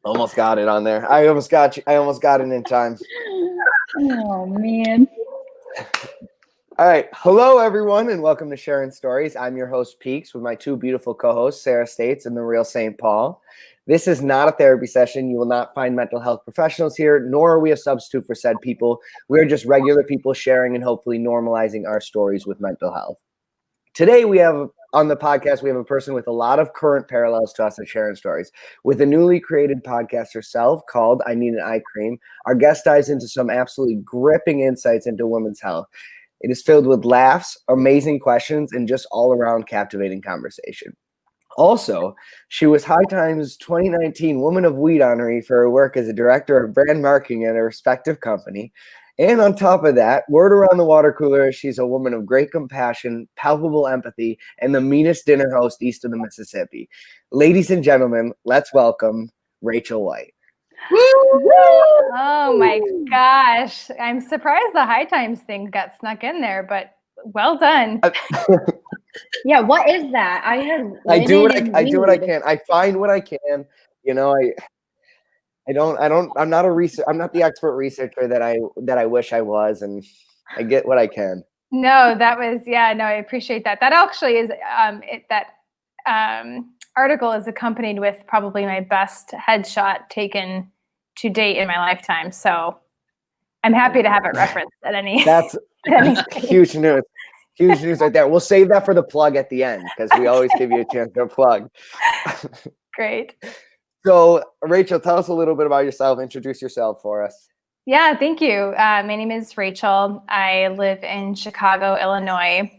Almost got it on there. I almost got you. I almost got it in time. Oh, man. All right. Hello, everyone, and welcome to Sharin Stories. I'm your host, Peaks, with my two beautiful co-hosts, Sarah States and the real St. Paul. This is not a therapy session. You will not find mental health professionals here, nor are we a substitute for said people. We're just regular people sharing and hopefully normalizing our stories with mental health. Today, we have on the podcast, we have a person with a lot of current parallels to us at Sharin Stories. With a newly created podcast herself called I Need an Eye Cream, our guest dives into some absolutely gripping insights into women's health. It is filled with laughs, amazing questions, and just all-around captivating conversation. Also, she was High Times 2019 Woman of Weed honoree for her work as a director of brand marketing at a respective company. And on top of that, word around the water cooler, she's a woman of great compassion, palpable empathy, and the meanest dinner host east of the Mississippi. Ladies and gentlemen, let's welcome Raechel White. Oh my gosh. I'm surprised the High Times thing got snuck in there, but well done. Yeah, what is that? I heard I do what women I in do what I weed. can. I find what I can. You know, I'm not I'm not the expert researcher that I wish I was, and I get what I can. No, that was, no, I appreciate that. That actually is, article is accompanied with probably my best headshot taken to date in my lifetime. So I'm happy to have it referenced at any. That's at any huge news. Huge news right there. We'll save that for the plug at the end because we always give you a chance to plug. Great. So, Raechel, tell us a little bit about yourself. Introduce yourself for us. Yeah, thank you. My name is Raechel. I live in Chicago, Illinois.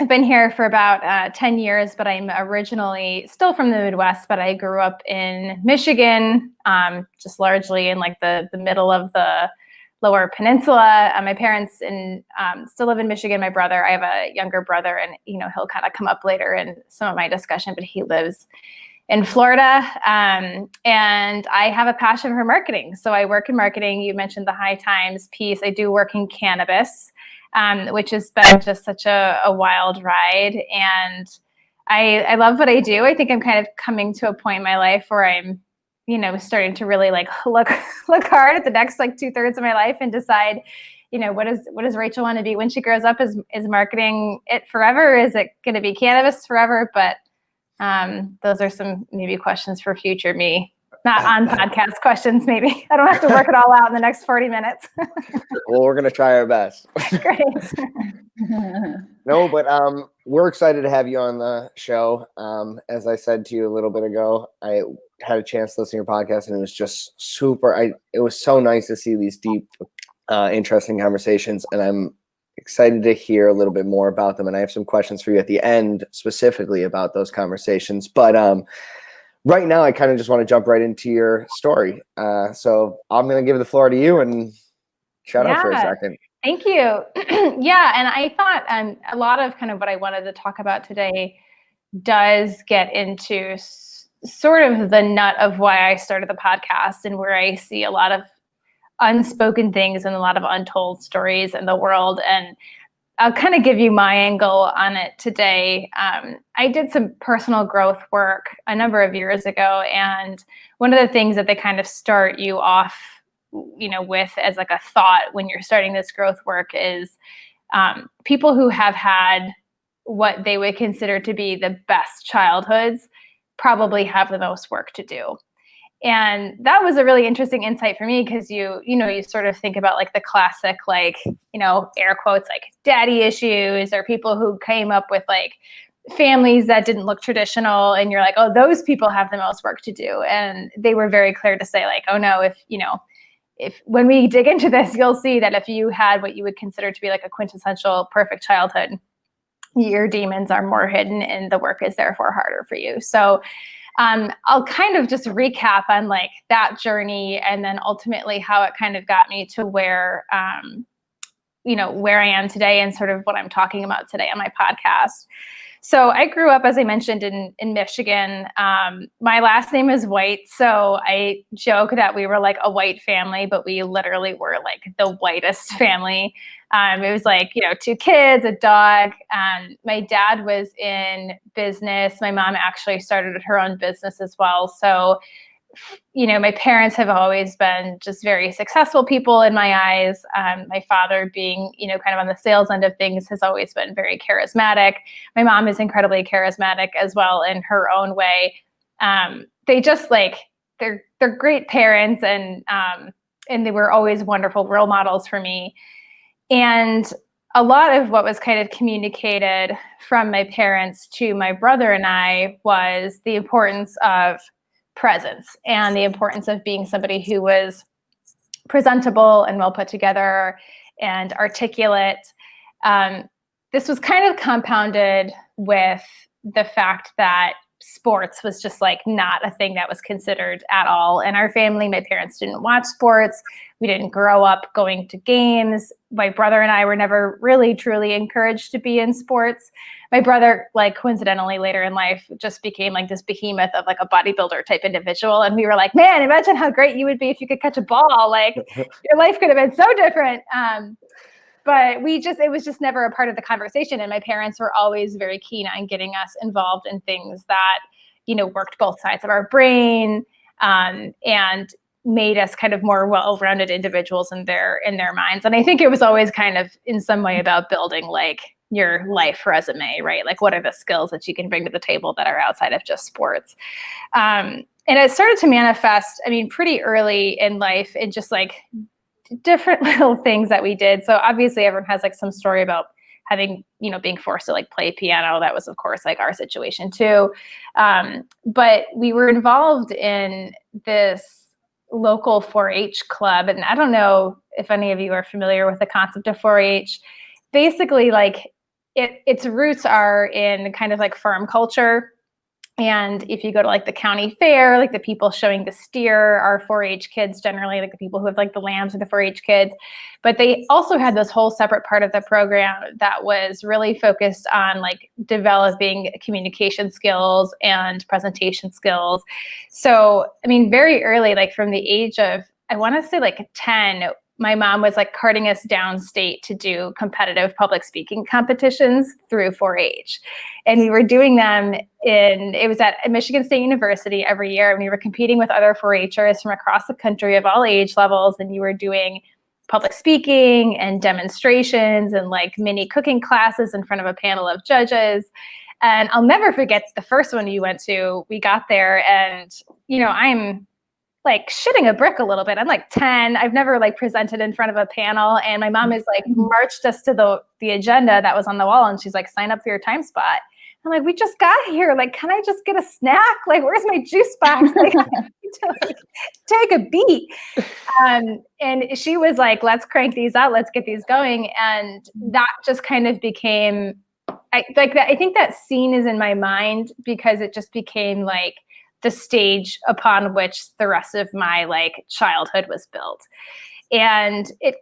I've been here for about 10 years, but I'm originally still from the Midwest, but I grew up in Michigan, just largely in like the middle of the Lower Peninsula. My parents still live in Michigan. My brother, I have a younger brother, and he'll kind of come up later in some of my discussion, but he lives in Florida. And I have a passion for marketing. So I work in marketing. You mentioned the High Times piece. I do work in cannabis, which has been just such a wild ride. And I love what I do. I think I'm kind of coming to a point in my life where I'm, starting to really like look hard at the next like 2/3 of my life and decide, what does Raechel want to be when she grows up? Is marketing it forever? Is it going to be cannabis forever? But those are some maybe questions for future me, not on podcast questions. Maybe I don't have to work it all out in the next 40 minutes. Well, we're going to try our best. Great. No, but we're excited to have you on the show. As I said to you a little bit ago, I had a chance to listen to your podcast, and it was just super. It was so nice to see these deep, interesting conversations, and I'm excited to hear a little bit more about them. And I have some questions for you at the end, specifically about those conversations. But right now, I kind of just want to jump right into your story. So I'm going to give the floor to you and shut up for a second. Thank you. Yeah, and I thought a lot of kind of what I wanted to talk about today does get into sort of the nut of why I started the podcast, and where I see a lot of unspoken things and a lot of untold stories in the world. And I'll kind of give you my angle on it today. I did some personal growth work a number of years ago, and one of the things that they kind of start you off with as like a thought when you're starting this growth work is people who have had what they would consider to be the best childhoods probably have the most work to do. And that was a really interesting insight for me, because you sort of think about like the classic, like, air quotes, like daddy issues, or people who came up with like families that didn't look traditional, and you're like, oh, those people have the most work to do. And they were very clear to say like, oh no, if when we dig into this, you'll see that if you had what you would consider to be like a quintessential perfect childhood, your demons are more hidden and the work is therefore harder for you. So I'll kind of just recap on like that journey, and then ultimately how it kind of got me to where where I am today, and sort of what I'm talking about today on my podcast. So I grew up, as I mentioned, in Michigan. My last name is White, so I joke that we were like a white family, but we literally were like the whitest family. It was like, 2 kids, a dog. My dad was in business. My mom actually started her own business as well. So my parents have always been just very successful people in my eyes. My father being, kind of on the sales end of things, has always been very charismatic. My mom is incredibly charismatic as well in her own way. They just they're great parents, and they were always wonderful role models for me. And a lot of what was kind of communicated from my parents to my brother and I was the importance of presence and the importance of being somebody who was presentable and well put together and articulate. This was kind of compounded with the fact that sports was just not a thing that was considered at all in our family. My parents didn't watch sports. We didn't grow up going to games. My brother and I were never really truly encouraged to be in sports. My brother, coincidentally later in life, just became this behemoth of a bodybuilder type individual. And we were like, man, imagine how great you would be if you could catch a ball. Your life could have been so different. But it was just never a part of the conversation. And my parents were always very keen on getting us involved in things that, worked both sides of our brain, and made us kind of more well-rounded individuals in their minds. And I think it was always kind of in some way about building your life resume, right? What are the skills that you can bring to the table that are outside of just sports? And it started to manifest, pretty early in life in just different little things that we did. So obviously everyone has some story about having, being forced to play piano. That was of course our situation too. But we were involved in this local 4-H club. And I don't know if any of you are familiar with the concept of 4-H. Basically its roots are in kind of farm culture. And if you go to the county fair, the people showing the steer are 4-H kids, generally the people who have the lambs are the 4-H kids. But they also had this whole separate part of the program that was really focused on developing communication skills and presentation skills. So, very early, from the age of, I want to say 10, my mom was carting us downstate to do competitive public speaking competitions through 4-H. And we were doing them it was at Michigan State University every year. And we were competing with other 4-Hers from across the country of all age levels. And you were doing public speaking and demonstrations and mini cooking classes in front of a panel of judges. And I'll never forget the first one you went to. We got there and, I'm shitting a brick a little bit. I'm 10. I've never presented in front of a panel. And my mom is marched us to the agenda that was on the wall. And she's sign up for your time spot. I'm we just got here. Can I just get a snack? Where's my juice box? Take a beat. And she was let's crank these out. Let's get these going. And that just kind of became, I think that scene is in my mind because it just became the stage upon which the rest of my childhood was built. And it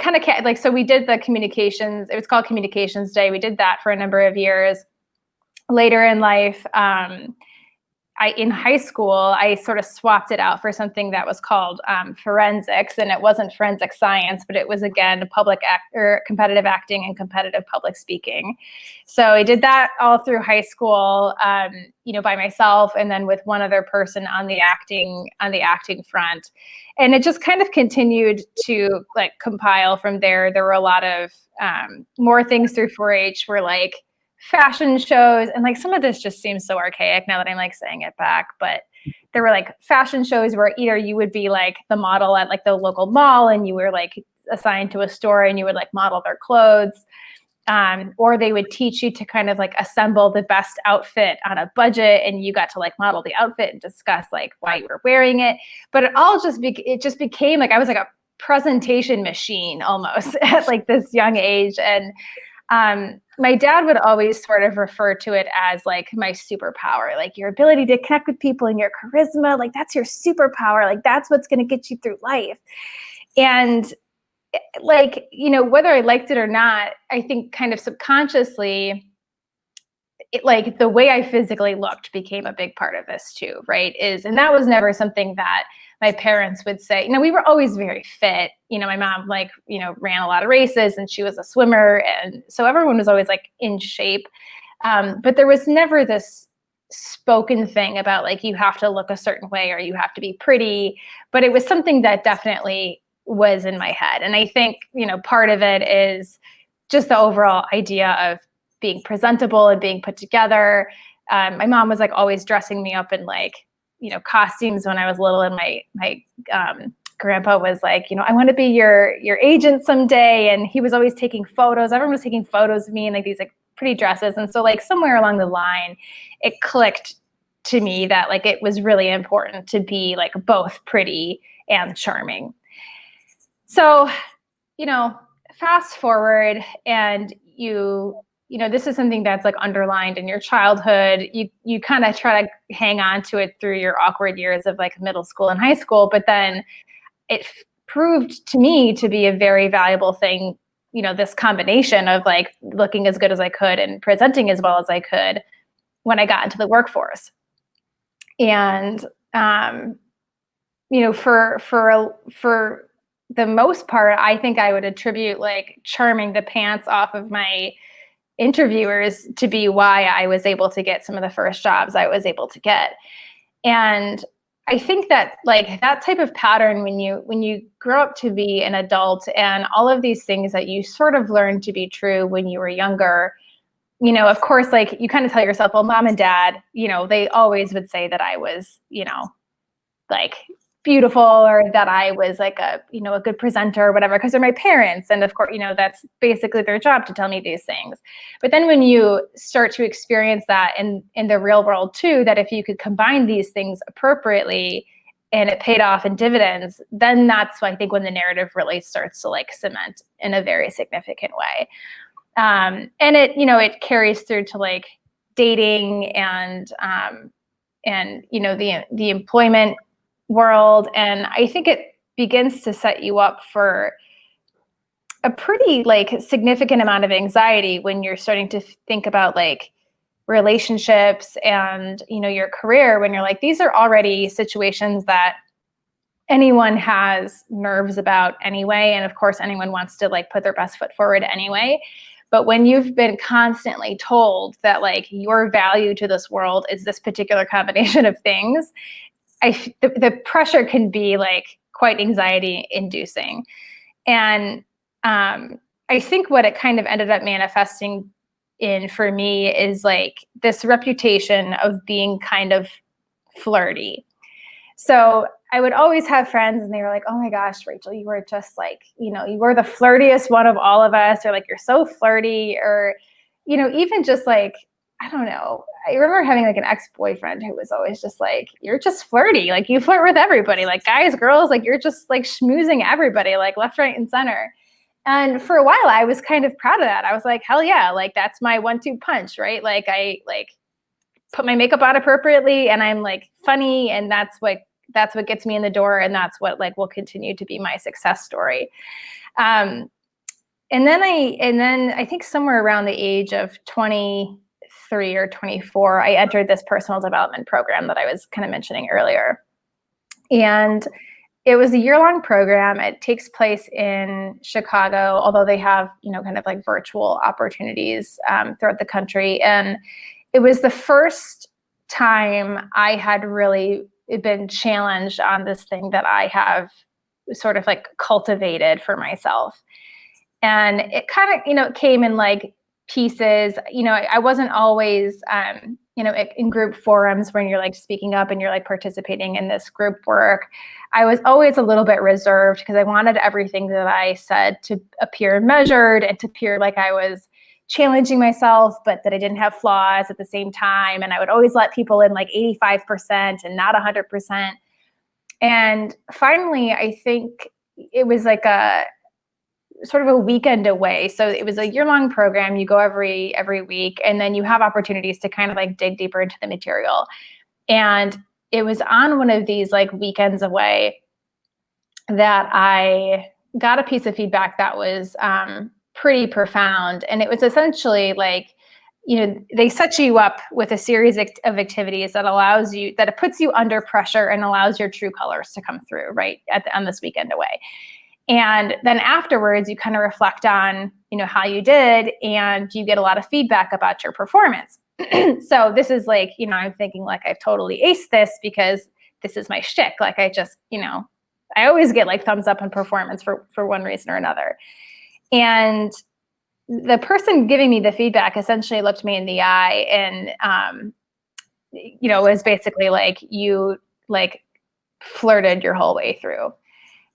kind of so we did the communications, it was called Communications Day. We did that for a number of years. Later in life, in high school, I sort of swapped it out for something that was called forensics, and it wasn't forensic science, but it was again competitive acting and competitive public speaking. So I did that all through high school, by myself, and then with one other person on the acting front, and it just kind of continued to compile from there. There were a lot of more things through 4-H were fashion shows, and some of this just seems so archaic now that I'm saying it back, but there were fashion shows where either you would be the model at the local mall and you were assigned to a store and you would model their clothes, or they would teach you to kind of assemble the best outfit on a budget and you got to model the outfit and discuss why you were wearing it. But it all just became I was a presentation machine almost at this young age. And my dad would always sort of refer to it as my superpower, your ability to connect with people and your charisma, that's your superpower. That's what's going to get you through life. And whether I liked it or not, I think kind of subconsciously, the way I physically looked became a big part of this too, right? And that was never something that my parents would say. We were always very fit. My mom ran a lot of races and she was a swimmer. And so everyone was always in shape. But there was never this spoken thing about like, you have to look a certain way or you have to be pretty, but it was something that definitely was in my head. And I think, part of it is just the overall idea of being presentable and being put together. My mom was like always dressing me up in like, costumes when I was little, and my grandpa was like, I want to be your agent someday. And he was always taking photos. Everyone was taking photos of me in like these like pretty dresses. And so like somewhere along the line, it clicked to me that like it was really important to be like both pretty and charming. So, fast forward, and this is something that's like underlined in your childhood. You kind of try to hang on to it through your awkward years of like middle school and high school, but then it proved to me to be a very valuable thing, this combination of like looking as good as I could and presenting as well as I could when I got into the workforce. And, for the most part, I think I would attribute like charming the pants off of my interviewers to be why I was able to get some of the first jobs I was able to get. And I think that like that type of pattern, when you grow up to be an adult, and all of these things that you sort of learned to be true when you were younger, of course, like you kind of tell yourself, well, mom and dad, they always would say that I was, like beautiful, or that I was like a good presenter or whatever, because they're my parents. And of course, that's basically their job to tell me these things. But then when you start to experience that in the real world too, that if you could combine these things appropriately and it paid off in dividends, then that's, I think, when the narrative really starts to like cement in a very significant way. And it carries through to like dating and the employment world. And I think it begins to set you up for a pretty like significant amount of anxiety when you're starting to think about like relationships and, your career, when you're like, these are already situations that anyone has nerves about anyway. And of course, anyone wants to like put their best foot forward anyway. But when you've been constantly told that like your value to this world is this particular combination of things, the pressure can be like quite anxiety inducing. And I think what it kind of ended up manifesting in for me is like this reputation of being kind of flirty. So I would always have friends and they were like, oh my gosh, Raechel, you were just like, you were the flirtiest one of all of us, or like, you're so flirty, or, even just like, I don't know. I remember having like an ex-boyfriend who was always just like, you're just flirty. Like you flirt with everybody, like guys, girls, like you're just like schmoozing everybody, like left, right, and center. And for a while I was kind of proud of that. I was like, hell yeah, like that's my 1-2 punch, right? Like I like put my makeup on appropriately and I'm like funny, and that's what gets me in the door, and that's what like will continue to be my success story. And then I think somewhere around the age of 23 or 24, I entered this personal development program that I was kind of mentioning earlier. And it was a year-long program. It takes place in Chicago, although they have, kind of like virtual opportunities throughout the country. And it was the first time I had really been challenged on this thing that I have sort of like cultivated for myself. And it kind of, it came in like pieces. I wasn't always, in group forums when you're like speaking up and you're like participating in this group work. I was always a little bit reserved because I wanted everything that I said to appear measured and to appear like I was challenging myself, but that I didn't have flaws at the same time. And I would always let people in like 85% and not 100%. And finally, I think it was like a sort of a weekend away. So it was a year-long program. You go every week, and then you have opportunities to kind of like dig deeper into the material. And it was on one of these like weekends away that I got a piece of feedback that was pretty profound. And it was essentially like, they set you up with a series of activities that it puts you under pressure and allows your true colors to come through right on this weekend away. And then afterwards, you kind of reflect on, how you did, and you get a lot of feedback about your performance. So this is like, I'm thinking like I've totally aced this because this is my shtick. Like I just, I always get like thumbs up on performance for one reason or another. And the person giving me the feedback essentially looked me in the eye and, was basically like, you like flirted your whole way through.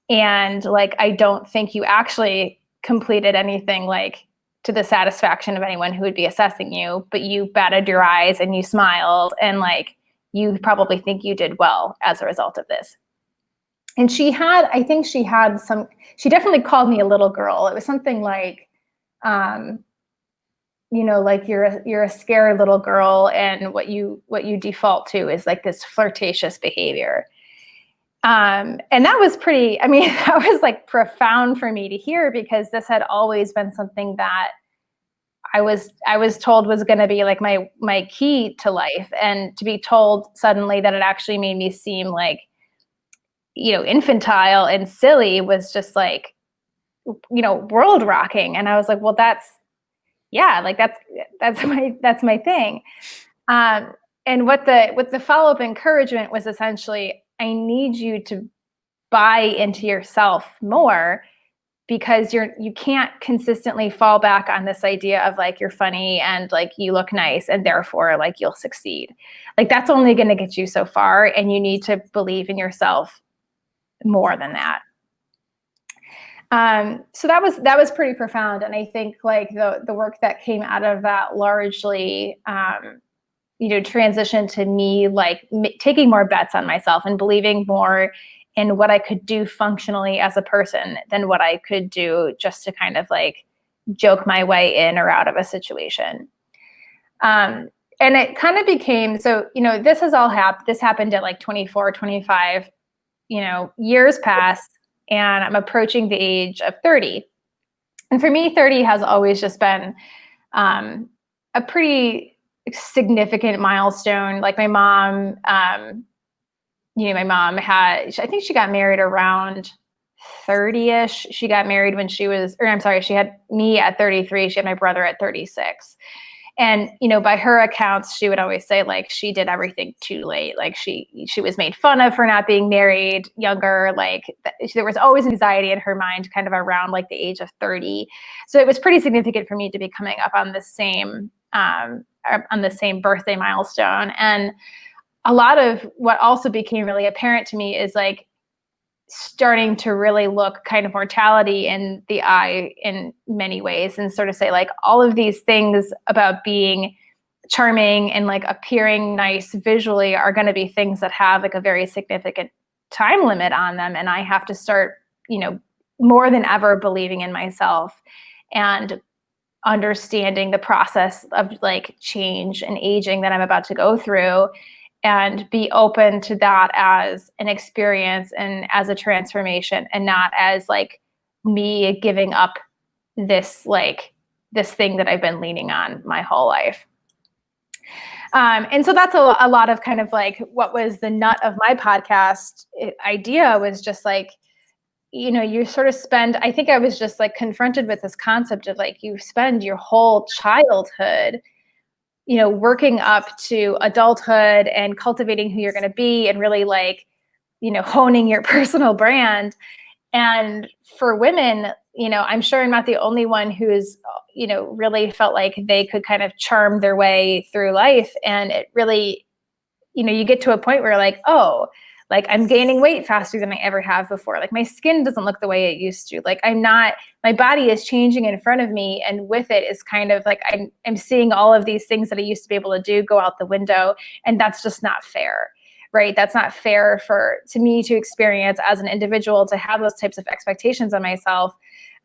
And like, I don't think you actually completed anything like to the satisfaction of anyone who would be assessing you, but you batted your eyes and you smiled and like, you probably think you did well as a result of this. And she definitely called me a little girl. It was something like, like you're a scared little girl and what you default to is like this flirtatious behavior. And that was that was like profound for me to hear because this had always been something that I was told was going to be like my key to life. And to be told suddenly that it actually made me seem like, infantile and silly was just like, world rocking. And I was like, well, that's my thing. And what the follow-up encouragement was essentially, I need you to buy into yourself more because you can't consistently fall back on this idea of like, you're funny and like you look nice and therefore like you'll succeed. Like that's only going to get you so far. And you need to believe in yourself more than that. So that was pretty profound. And I think like the work that came out of that largely, transitioned to me like taking more bets on myself and believing more in what I could do functionally as a person than what I could do just to kind of like joke my way in or out of a situation. And it kind of became, so, this has all happened. This happened at like 24, 25, years passed. And I'm approaching the age of 30. And for me, 30 has always just been a pretty significant milestone. Like my mom, I think she got married around 30-ish. She got married when she had me at 33. She had my brother at 36. And, by her accounts, she would always say like she did everything too late. Like she was made fun of for not being married younger. Like there was always anxiety in her mind kind of around like the age of 30. So it was pretty significant for me to be coming up on the same birthday milestone. And a lot of what also became really apparent to me is like starting to really look kind of mortality in the eye in many ways and sort of say like all of these things about being charming and like appearing nice visually are going to be things that have like a very significant time limit on them. And I have to start, more than ever believing in myself and understanding the process of like change and aging that I'm about to go through and be open to that as an experience and as a transformation and not as like me giving up this thing that I've been leaning on my whole life. And so that's a lot of kind of like what was the nut of my podcast idea was just like, you sort of spend, I think I was just like confronted with this concept of like, you spend your whole childhood working up to adulthood and cultivating who you're going to be and really like, honing your personal brand. And for women, I'm sure I'm not the only one who's, really felt like they could kind of charm their way through life. And it really, you get to a point where like, oh, like I'm gaining weight faster than I ever have before. Like my skin doesn't look the way it used to. Like my body is changing in front of me. And with it is kind of like, I'm seeing all of these things that I used to be able to do go out the window. And that's just not fair, right? That's not fair to me to experience as an individual to have those types of expectations on myself.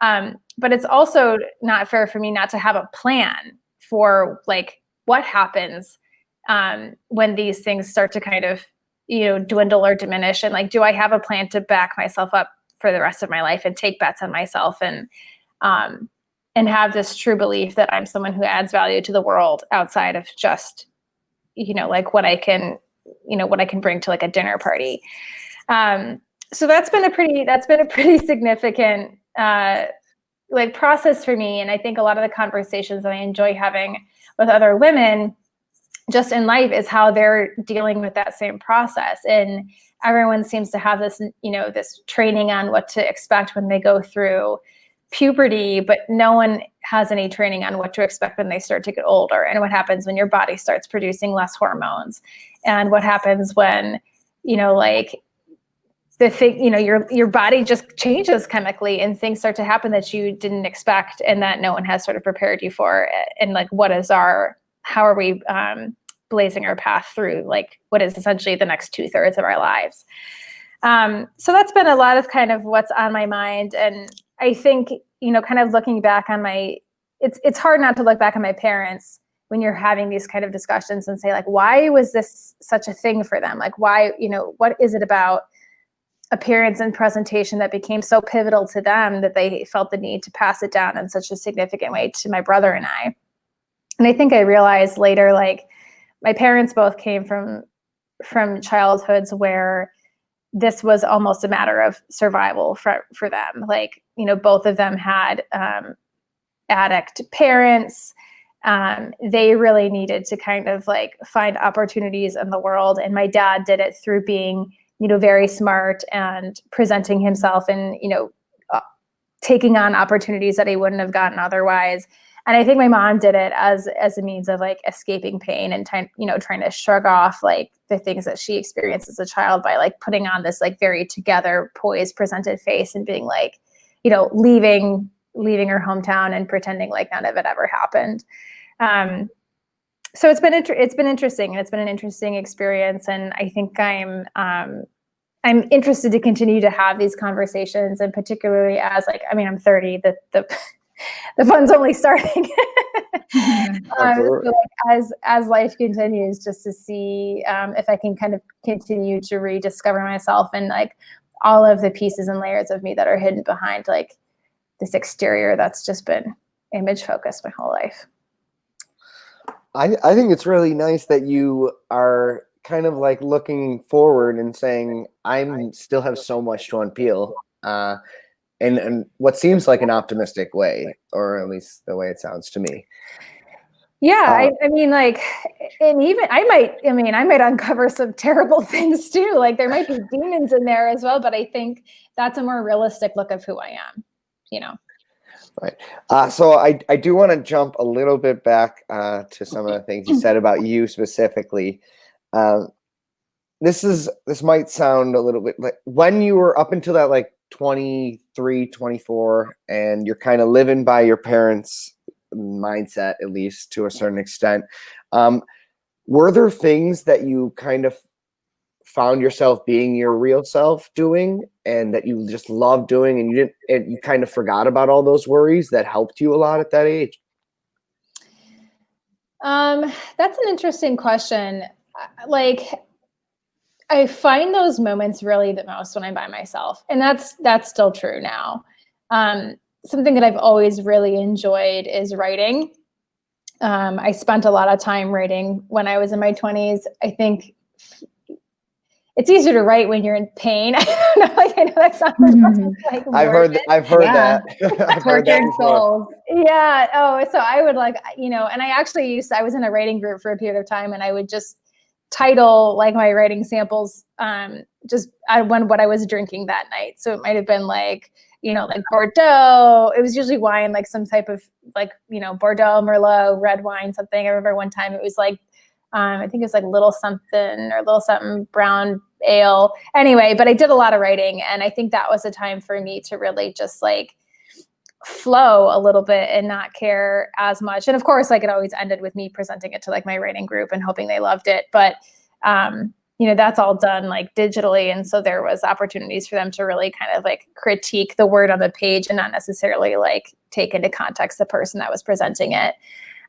But it's also not fair for me not to have a plan for like what happens when these things start to kind of dwindle or diminish, and like, do I have a plan to back myself up for the rest of my life and take bets on myself and have this true belief that I'm someone who adds value to the world outside of just, like what I can bring to like a dinner party. So that's been a pretty significant like process for me. And I think a lot of the conversations that I enjoy having with other women just in life is how they're dealing with that same process. And everyone seems to have this, this training on what to expect when they go through puberty, but no one has any training on what to expect when they start to get older, and what happens when your body starts producing less hormones, and what happens when, like the thing, your body just changes chemically and things start to happen that you didn't expect and that no one has sort of prepared you for. And like, how are we blazing our path through like what is essentially the next 2/3 of our lives. So that's been a lot of kind of what's on my mind. And I think, kind of looking back on it's hard not to look back on my parents when you're having these kind of discussions and say like, why was this such a thing for them? Like why, what is it about appearance and presentation that became so pivotal to them that they felt the need to pass it down in such a significant way to my brother and I? And I think I realized later, like my parents both came from childhoods where this was almost a matter of survival for them. Like, both of them had addict parents. They really needed to kind of like find opportunities in the world. And my dad did it through being, very smart and presenting himself and, taking on opportunities that he wouldn't have gotten otherwise. And I think my mom did it as a means of like escaping pain and trying to shrug off like the things that she experienced as a child by like putting on this like very together, poised, presented face and being like, leaving her hometown and pretending like none of it ever happened. So it's been interesting, and it's been an interesting experience. And I think I'm interested to continue to have these conversations, and particularly as like, I'm 30, the fun's only starting. So like as life continues, just to see if I can kind of continue to rediscover myself and like all of the pieces and layers of me that are hidden behind like this exterior that's just been image focused my whole life. I think it's really nice that you are kind of like looking forward and saying, I still have so much to unpeel. In what seems like an optimistic way, or at least the way it sounds to me. Yeah, I mean, like, and even I might uncover some terrible things too. Like there might be demons in there as well, but I think that's a more realistic look of who I am, Right. So I do want to jump a little bit back to some of the things you said about you specifically. This might sound a little bit like when you were up until that like 23, 24, and you're kind of living by your parents' mindset, at least to a certain extent. Were there things that you kind of found yourself being your real self doing and that you just loved doing, and you kind of forgot about all those worries that helped you a lot at that age? That's an interesting question. Like, I find those moments really the most when I'm by myself, and that's still true now. Something that I've always really enjoyed is writing. I spent a lot of time writing when I was in my 20s. I think it's easier to write when you're in pain. I know that sounds like I've heard that. I've heard that before. Yeah. Oh, so I would like, and I actually I was in a writing group for a period of time, and I would just title like my writing samples what I was drinking that night. So it might have been like, like Bordeaux. It was usually wine, like some type of like, Bordeaux, Merlot, red wine, something. I remember one time it was like, I think it was like little something brown ale. Anyway, but I did a lot of writing, and I think that was a time for me to really just like flow a little bit and not care as much. And of course, like it always ended with me presenting it to like my writing group and hoping they loved it. But that's all done like digitally. And so there was opportunities for them to really kind of like critique the word on the page and not necessarily like take into context the person that was presenting it.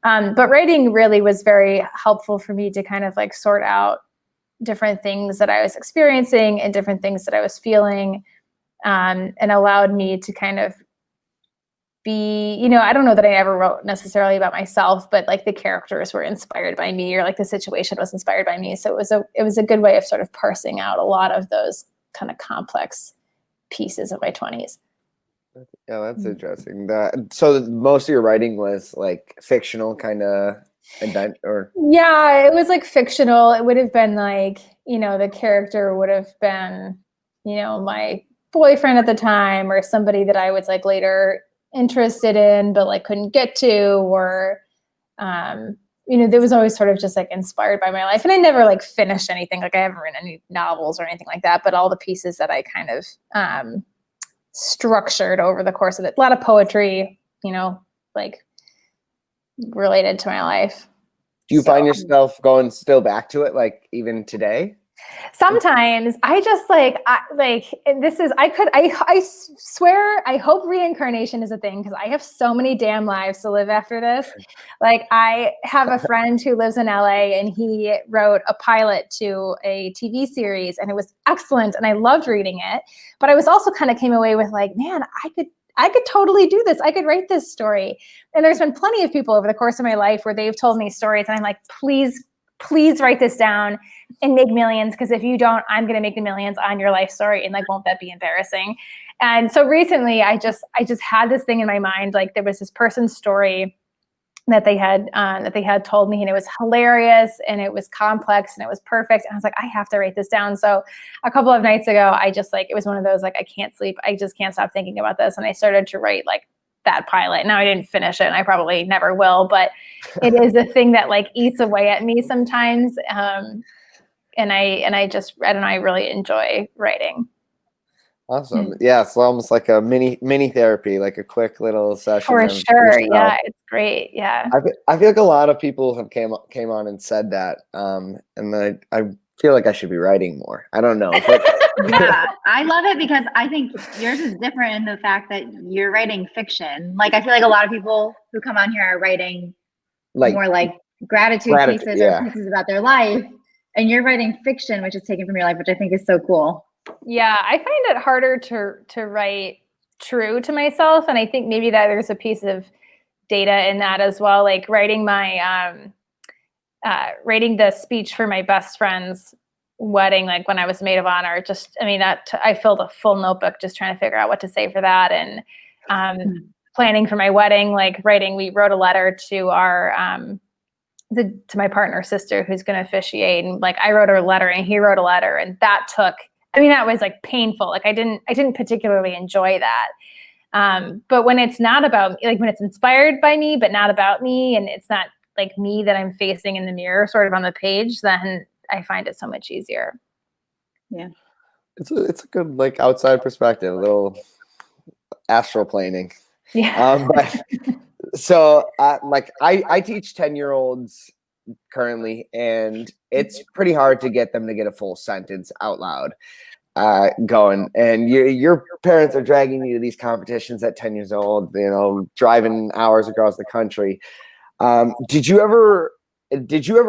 But writing really was very helpful for me to kind of like sort out different things that I was experiencing and different things that I was feeling, and allowed me to kind of be, I don't know that I ever wrote necessarily about myself, but like the characters were inspired by me, or like the situation was inspired by me. So it was a good way of sort of parsing out a lot of those kind of complex pieces of my 20s. Yeah, that's interesting. So most of your writing was like fictional kind of. invent or? Yeah, it was like fictional. It would have been like, the character would have been, my boyfriend at the time, or somebody that I was like later interested in, but like couldn't get to, or, there was always sort of just like inspired by my life. And I never like finished anything. Like I haven't written any novels or anything like that, but all the pieces that I kind of structured over the course of it, a lot of poetry, like related to my life. Do you find yourself going still back to it, like even today? Sometimes I just I swear, I hope reincarnation is a thing, because I have so many damn lives to live after this. Like I have a friend who lives in LA, and he wrote a pilot to a TV series, and it was excellent, and I loved reading it. But I was also kind of came away with like, man, I could totally do this. I could write this story. And there's been plenty of people over the course of my life where they've told me stories, and I'm like, please write this down and make millions. Because if you don't, I'm going to make the millions on your life story. And like, won't that be embarrassing? And so recently I just had this thing in my mind. Like there was this person's story that they had told me, and it was hilarious, and it was complex, and it was perfect. And I was like, I have to write this down. So a couple of nights ago, I just it was one of those, like, I can't sleep. I just can't stop thinking about this. And I started to write like that pilot. Now I didn't finish it, and I probably never will, but it is a thing that like eats away at me sometimes. And I don't know, I really enjoy writing. Awesome. Yeah, it's almost like a mini therapy, like a quick little session. For sure. Yeah, it's great. Yeah. I feel like a lot of people have came on and said that, and I feel like I should be writing more. I don't know. But yeah, I love it, because I think yours is different in the fact that you're writing fiction. Like I feel like a lot of people who come on here are writing like more like gratitude pieces, yeah, or pieces about their life, and you're writing fiction, which is taken from your life, which I think is so cool. Yeah, I find it harder to write true to myself, and I think maybe that there's a piece of data in that as well. Like writing writing the speech for my best friend's wedding, like when I was maid of honor, I filled a full notebook just trying to figure out what to say for that, and planning for my wedding, like we wrote a letter to our to my partner's sister who's going to officiate, and like I wrote her a letter and he wrote a letter, and that was like painful. Like I didn't particularly enjoy that. But when it's not about, like when it's inspired by me, but not about me, and it's not like me that I'm facing in the mirror sort of on the page, then I find it so much easier. Yeah. It's a good like outside perspective, a little astral planing. Yeah. But so I teach 10-year-olds currently, and it's pretty hard to get them to get a full sentence out loud going. And your parents are dragging you to these competitions at 10 years old, driving hours across the country. Did you ever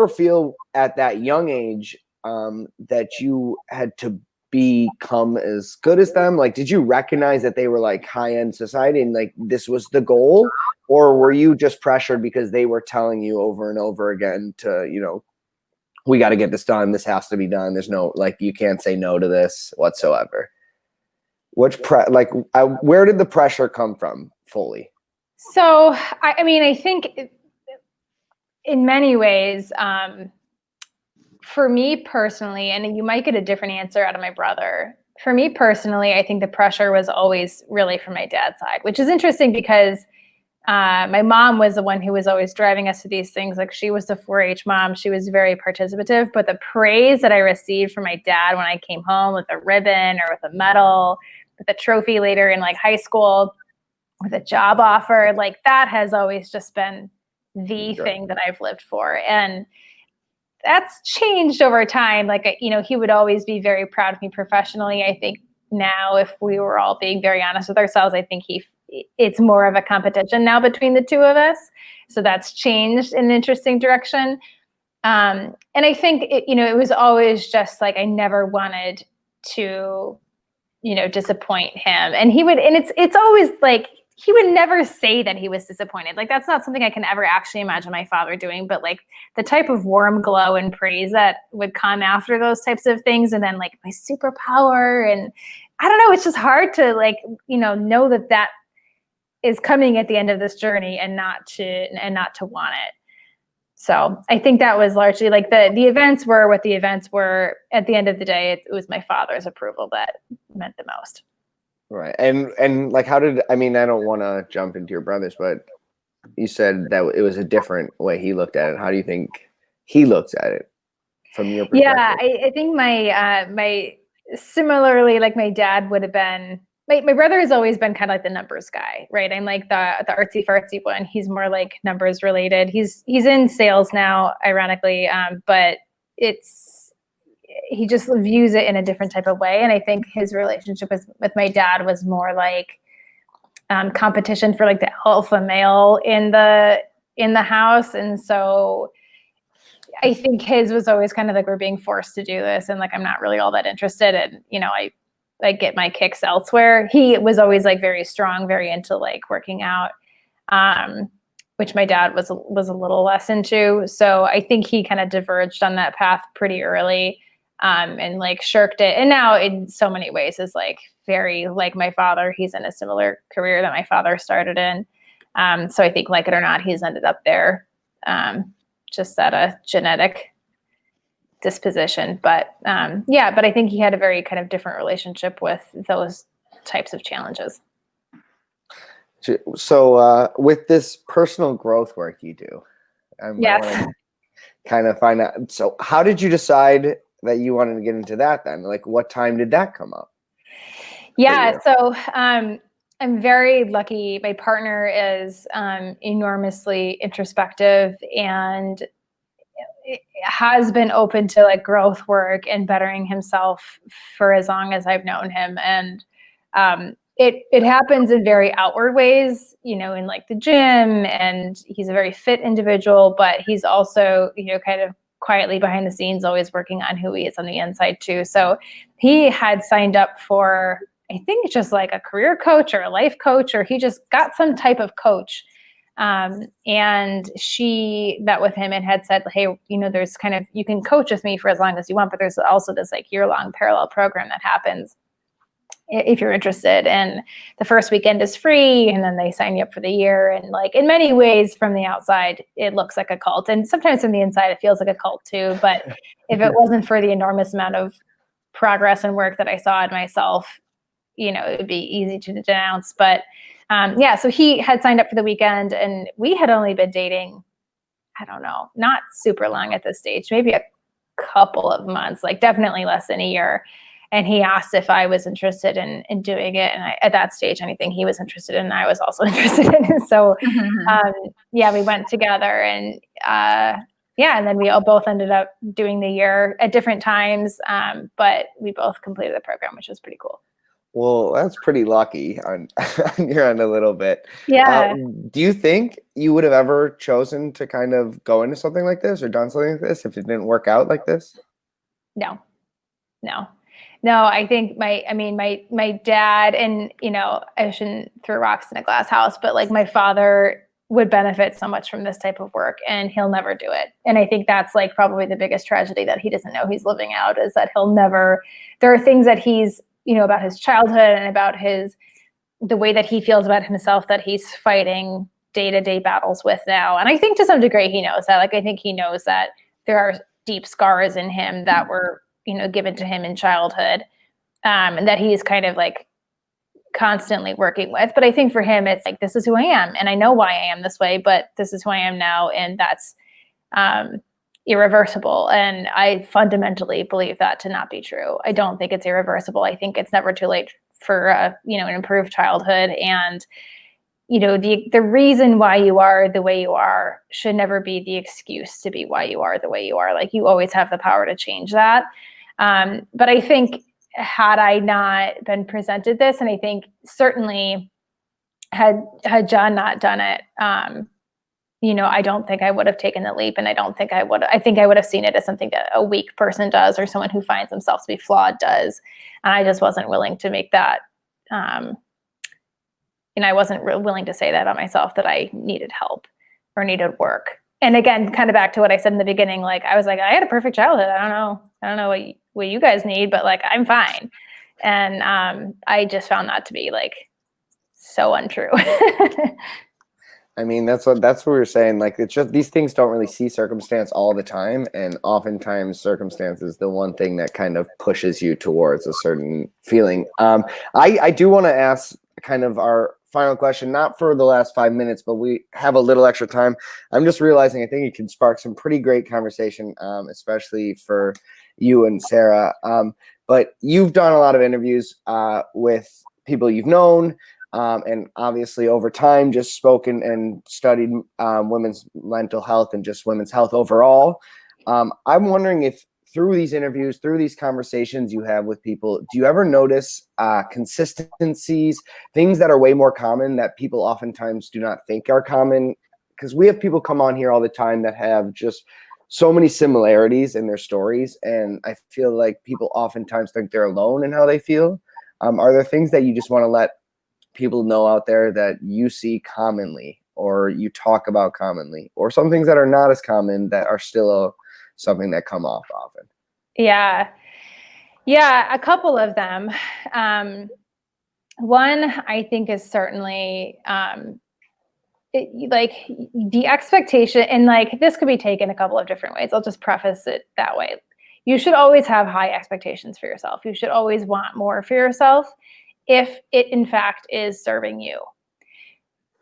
feel at that young age that you had to become as good as them? Like, did you recognize that they were like high-end society and like this was the goal? Or were you just pressured because they were telling you over and over again to, we got to get this done. This has to be done. There's no, like, you can't say no to this whatsoever. Where did the pressure come from fully? So, I think in many ways, for me personally, and you might get a different answer out of my brother. For me personally, I think the pressure was always really from my dad's side, which is interesting because my mom was the one who was always driving us to these things. Like she was the 4-H mom. She was very participative, but the praise that I received from my dad when I came home with a ribbon or with a medal, with a trophy later in like high school, with a job offer, like that has always just been the thing that I've lived for. And that's changed over time. Like, he would always be very proud of me professionally. I think now, if we were all being very honest with ourselves, I think it's more of a competition now between the two of us. So that's changed in an interesting direction. And I think it was always just like, I never wanted to, disappoint him. And it's always like, he would never say that he was disappointed. Like, that's not something I can ever actually imagine my father doing, but like the type of warm glow and praise that would come after those types of things. And then like my superpower, and I don't know, it's just hard to like, know that is coming at the end of this journey and not to want it. So I think that was largely like the events were what the events were. At the end of the day, it was my father's approval that meant the most. Right. And like, how did, I mean, I don't want to jump into your brothers, but you said that it was a different way he looked at it. How do you think he looks at it from your perspective? Yeah, I think my similarly, like my dad would have been, my brother has always been kind of like the numbers guy, right? I'm like the artsy fartsy one. He's more like numbers related. He's in sales now, ironically, but he just views it in a different type of way. And I think his relationship with my dad was more like competition for like the alpha male in the house. And so I think his was always kind of like, we're being forced to do this, and like I'm not really all that interested, and I get my kicks elsewhere. He was always like very strong, very into like working out, which my dad was a little less into. So I think he kind of diverged on that path pretty early, and like shirked it. And now in so many ways is like very like my father. He's in a similar career that my father started in. So I think, like it or not, he's ended up there. Just at a genetic disposition. But but I think he had a very kind of different relationship with those types of challenges. So with this personal growth work you do, yes. I want to kind of find out. So how did you decide that you wanted to get into that then? Like, what time did that come up? Yeah. So I'm very lucky. My partner is enormously introspective and has been open to like growth work and bettering himself for as long as I've known him. And it happens in very outward ways, in like the gym, and he's a very fit individual, but he's also, kind of quietly behind the scenes, always working on who he is on the inside too. So he had signed up for, I think it's just like a career coach or a life coach, or he just got some type of coach. And she met with him and had said, hey, there's kind of, you can coach with me for as long as you want, but there's also this like year-long parallel program that happens if you're interested. And the first weekend is free, and then they sign you up for the year. And like in many ways from the outside, it looks like a cult. And sometimes from the inside, it feels like a cult too. But if it wasn't for the enormous amount of progress and work that I saw in myself, it would be easy to denounce. But so he had signed up for the weekend, and we had only been dating, I don't know, not super long at this stage, maybe a couple of months, like definitely less than a year. And he asked if I was interested in doing it. And at that stage, anything he was interested in, I was also interested in. So we went together, and and then we all both ended up doing the year at different times. But we both completed the program, which was pretty cool. Well, that's pretty lucky on your end a little bit. Yeah. Do you think you would have ever chosen to kind of go into something like this or done something like this if it didn't work out like this? No. I think my dad, and I shouldn't throw rocks in a glass house, but like my father would benefit so much from this type of work, and he'll never do it. And I think that's like probably the biggest tragedy that he doesn't know he's living out, is that there are things that he's, about his childhood and about the way that he feels about himself that he's fighting day-to-day battles with now. And I think to some degree he knows that. Like, I think he knows that there are deep scars in him that were, given to him in childhood, and that he's kind of like constantly working with. But I think for him, it's like, this is who I am, and I know why I am this way, but this is who I am now. And that's irreversible. And I fundamentally believe that to not be true. I don't think it's irreversible. I think it's never too late for an improved childhood. And the reason why you are the way you are should never be the excuse to be why you are the way you are. Like, you always have the power to change that. But I think had I not been presented this, and I think certainly had John not done it, I don't think I would have taken the leap, and I think I would have seen it as something that a weak person does, or someone who finds themselves to be flawed does. And I just wasn't willing to make that, I wasn't willing to say that about myself, that I needed help or needed work. And again, kind of back to what I said in the beginning, like, I was like, I had a perfect childhood. I don't know what you guys need, but like, I'm fine. And I just found that to be like so untrue. I mean, that's what we're saying. Like, it's just these things don't really see circumstance all the time, and oftentimes circumstance is the one thing that kind of pushes you towards a certain feeling. I do want to ask kind of our final question, not for the last 5 minutes, but we have a little extra time. I'm just realizing I think it can spark some pretty great conversation, especially for you and Sarah. But you've done a lot of interviews with people you've known. And obviously over time just spoken and studied women's mental health and just women's health overall. I'm wondering if through these interviews, through these conversations you have with people, do you ever notice consistencies, things that are way more common that people oftentimes do not think are common? Because we have people come on here all the time that have just so many similarities in their stories, and I feel like people oftentimes think they're alone in how they feel. Are there things that you just want to let people know out there that you see commonly or you talk about commonly, or some things that are not as common that are still something that come off often? Yeah, a couple of them. One I think is certainly like the expectation, and like this could be taken a couple of different ways. I'll just preface it that way. You should always have high expectations for yourself. You should always want more for yourself if it in fact is serving you.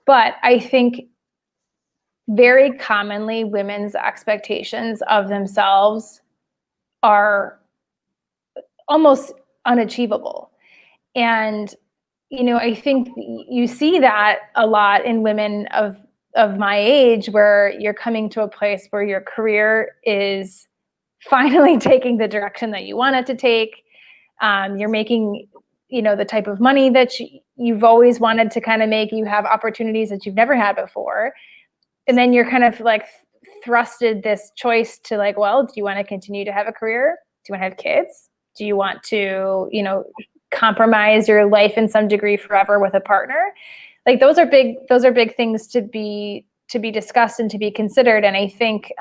But I think very commonly women's expectations of themselves are almost unachievable. And, you know, I think you see that a lot in women of my age, where you're coming to a place where your career is finally taking the direction that you want it to take. You're making, you know, the type of money that you've always wanted to kind of make. You have opportunities that you've never had before. And then you're kind of like thrusted this choice to like, well, do you want to continue to have a career? Do you want to have kids? Do you want to, you know, compromise your life in some degree forever with a partner? Like those are big things to be discussed and to be considered. And I think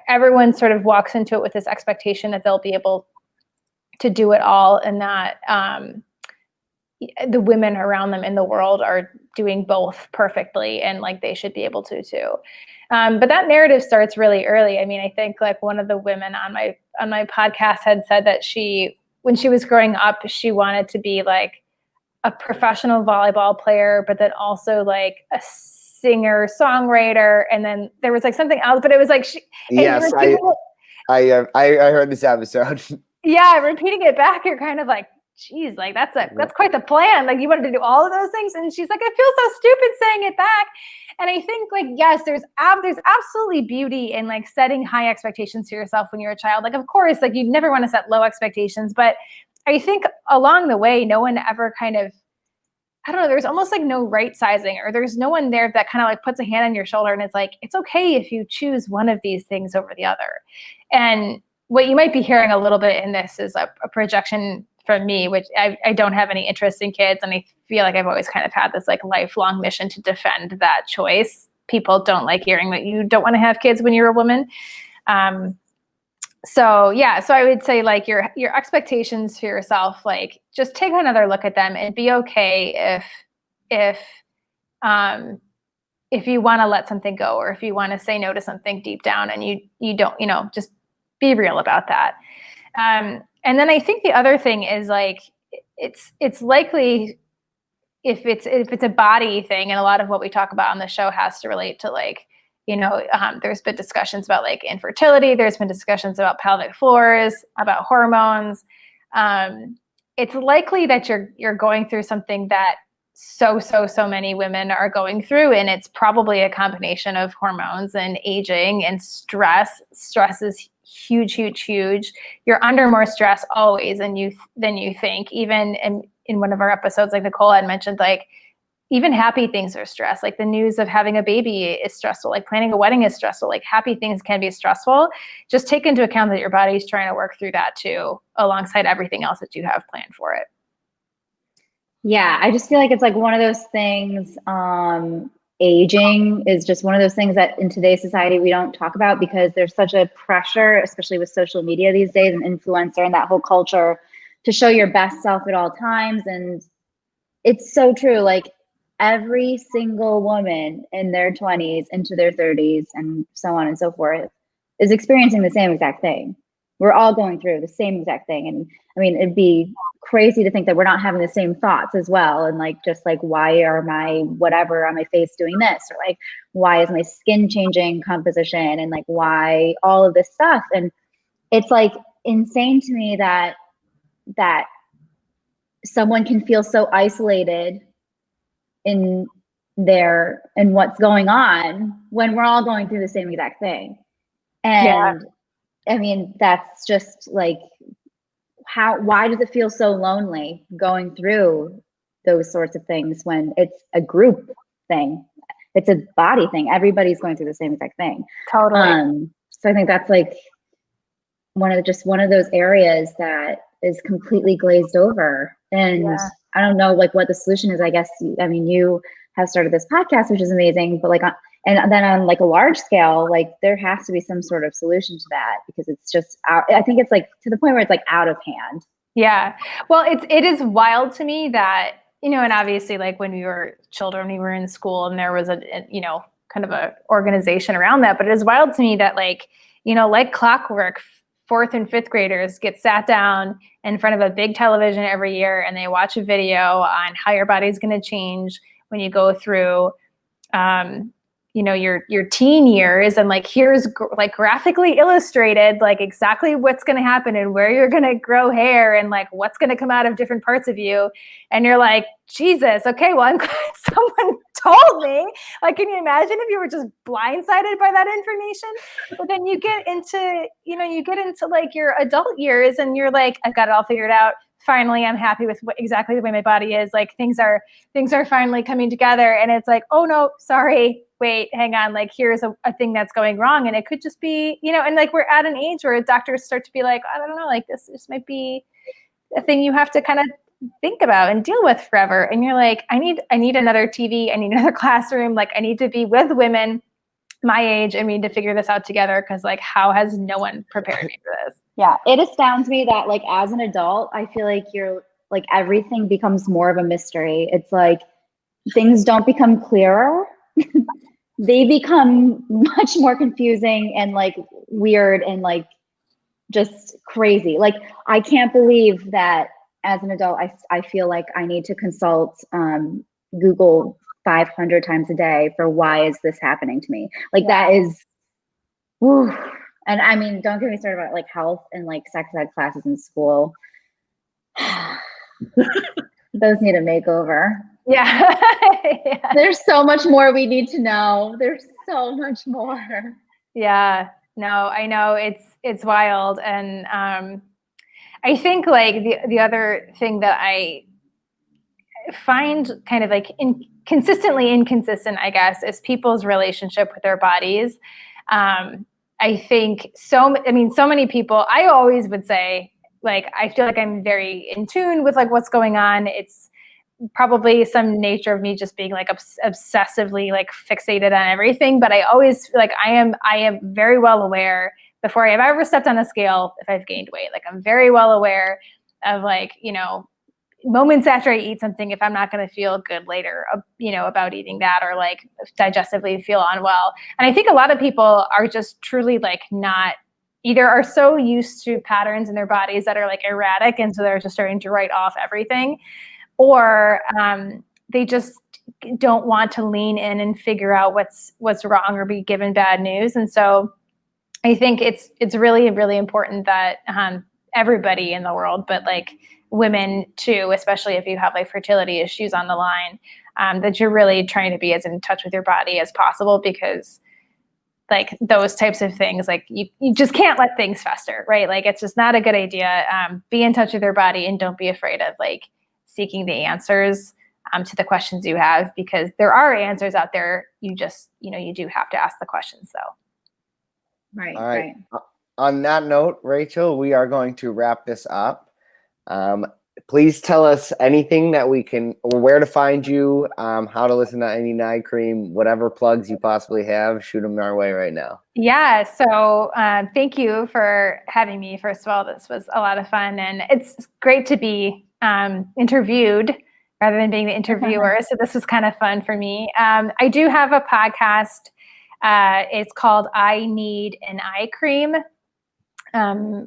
everyone sort of walks into it with this expectation that they'll be able to do it all, and that the women around them in the world are doing both perfectly, and like they should be able to too. But that narrative starts really early. I mean, I think like one of the women on my podcast had said that when she was growing up, she wanted to be like a professional volleyball player, but then also like a singer songwriter, and then there was like something else, but it was like yes, I heard this episode. Yeah, repeating it back, you're kind of like, geez, like that's quite the plan. Like you wanted to do all of those things. And she's like, I feel so stupid saying it back. And I think like, yes, there's absolutely beauty in like setting high expectations for yourself when you're a child. Like, of course, like you never want to set low expectations, but I think along the way, no one ever kind of, I don't know, there's almost like no right sizing, or there's no one there that kind of like puts a hand on your shoulder and it's like, it's okay if you choose one of these things over the other. And what you might be hearing a little bit in this is a projection from me, which I don't have any interest in kids. And I feel like I've always kind of had this like lifelong mission to defend that choice. People don't like hearing that you don't want to have kids when you're a woman. So I would say like your expectations for yourself, like just take another look at them and be okay if you want to let something go, or if you want to say no to something deep down and you don't, you know, just be real about that. And then I think the other thing is like, it's likely if it's a body thing, and a lot of what we talk about on the show has to relate to like, you know, there's been discussions about like infertility. There's been discussions about pelvic floors, about hormones. It's likely that you're going through something that so many women are going through, and it's probably a combination of hormones and aging and stress. Stress is huge. You're under more stress always than you think. Even in one of our episodes, like Nicole had mentioned, like even happy things are stress. Like the news of having a baby is stressful. Like planning a wedding is stressful. Like happy things can be stressful. Just take into account that your body's trying to work through that too, alongside everything else that you have planned for it. Yeah, I just feel like it's like one of those things, aging is just one of those things that in today's society we don't talk about, because there's such a pressure, especially with social media these days and influencer and that whole culture, to show your best self at all times. And it's so true. Like every single woman in their 20s into their 30s and so on and so forth is experiencing the same exact thing. We're all going through the same exact thing. And I mean, it'd be crazy to think that we're not having the same thoughts as well. And like, just like, why are my whatever on my face doing this? Or like, why is my skin changing composition? And like, why all of this stuff? And it's like insane to me that someone can feel so isolated in what's going on when we're all going through the same exact thing. And I mean, that's just like, why does it feel so lonely going through those sorts of things when it's a group thing? It's a body thing. Everybody's going through the same exact thing. Totally. So I think that's like one of those areas that is completely glazed over. And I don't know like what the solution is. I guess, I mean, you have started this podcast, which is amazing, but like, and then on like a large scale, like there has to be some sort of solution to that, because it's just I think it's like to the point where it's like out of hand. Yeah. Well, it is wild to me that, you know, and obviously like when we were children, we were in school and there was a you know, kind of a organization around that, but it is wild to me that like, you know, like clockwork, 4th and 5th graders get sat down in front of a big television every year and they watch a video on how your body's going to change when you go through, you know, your teen years, and like here's like graphically illustrated like exactly what's going to happen and where you're going to grow hair and like what's going to come out of different parts of you, and you're like, Jesus, okay, well, I'm glad someone told me. Like, can you imagine if you were just blindsided by that information? But then you get into, you know, like your adult years and you're like, I've got it all figured out. Finally, I'm happy with exactly the way my body is. Like things are finally coming together, and it's like, oh no, sorry, wait, hang on. Like here's a thing that's going wrong, and it could just be, you know, and like we're at an age where doctors start to be like, I don't know, like this might be a thing you have to kind of think about and deal with forever. And you're like, I need another TV, I need another classroom. Like I need to be with women my age and we need to figure this out together, because like how has no one prepared me for this? Yeah, it astounds me that like as an adult, I feel like you're like everything becomes more of a mystery. It's like things don't become clearer. They become much more confusing and like weird and like just crazy. Like I can't believe that as an adult, I feel like I need to consult Google 500 times a day for why is this happening to me? Like that is, whew. And I mean, don't get me started about like health and like sex ed classes in school. Those need a makeover. Yeah. Yeah. There's so much more we need to know. There's so much more. Yeah, no, I know it's wild. And I think like the other thing that I find kind of like consistently inconsistent, I guess, is people's relationship with their bodies. I think so many people, I always would say, like, I feel like I'm very in tune with like what's going on. It's probably some nature of me just being like obsessively like fixated on everything. But I always feel like I am very well aware before I have ever stepped on a scale if I've gained weight. Like I'm very well aware of like, you know, moments after I eat something, if I'm not going to feel good later, you know, about eating that, or like digestively feel unwell. And I think a lot of people are just truly like not, either are so used to patterns in their bodies that are like erratic, and so they're just starting to write off everything, or they just don't want to lean in and figure out what's wrong or be given bad news. And so I think it's really, really important that everybody in the world, but like women too, especially if you have like fertility issues on the line, that you're really trying to be as in touch with your body as possible, because like those types of things, like you just can't let things fester, right? Like it's just not a good idea. Be in touch with your body and don't be afraid of like seeking the answers to the questions you have, because there are answers out there. You just, you know, you do have to ask the questions though. Right. All right. On that note, Raechel, we are going to wrap this up. Please tell us anything that we can, or where to find you, how to listen to any Night Cream, whatever plugs you possibly have, shoot them our way right now. Yeah. So thank you for having me. First of all, this was a lot of fun, and it's great to be interviewed rather than being the interviewer. So this was kind of fun for me. I do have a podcast. It's called I Need an Eye Cream.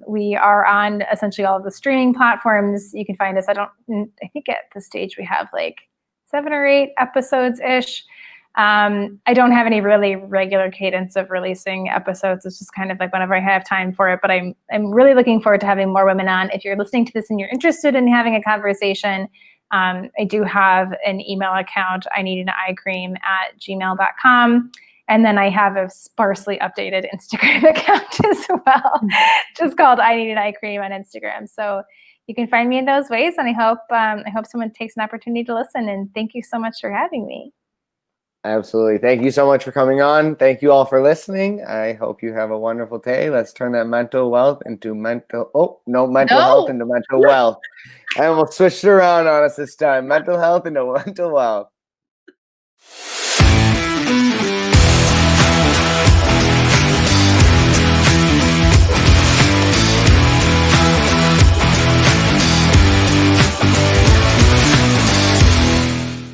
We are on essentially all of the streaming platforms. You can find us. I think at this stage we have like 7 or 8 episodes-ish. I don't have any really regular cadence of releasing episodes. It's just kind of like whenever I have time for it, but I'm really looking forward to having more women on. If you're listening to this and you're interested in having a conversation, I do have an email account, I need an eye cream @gmail.com. And then I have a sparsely updated Instagram account as well, just called I Need an Eye Cream on Instagram. So you can find me in those ways. And I hope someone takes an opportunity to listen. And thank you so much for having me. Absolutely. Thank you so much for coming on. Thank you all for listening. I hope you have a wonderful day. Let's turn that mental health into mental health into mental wealth. And we'll switch it around on us this time. Mental health into mental wealth.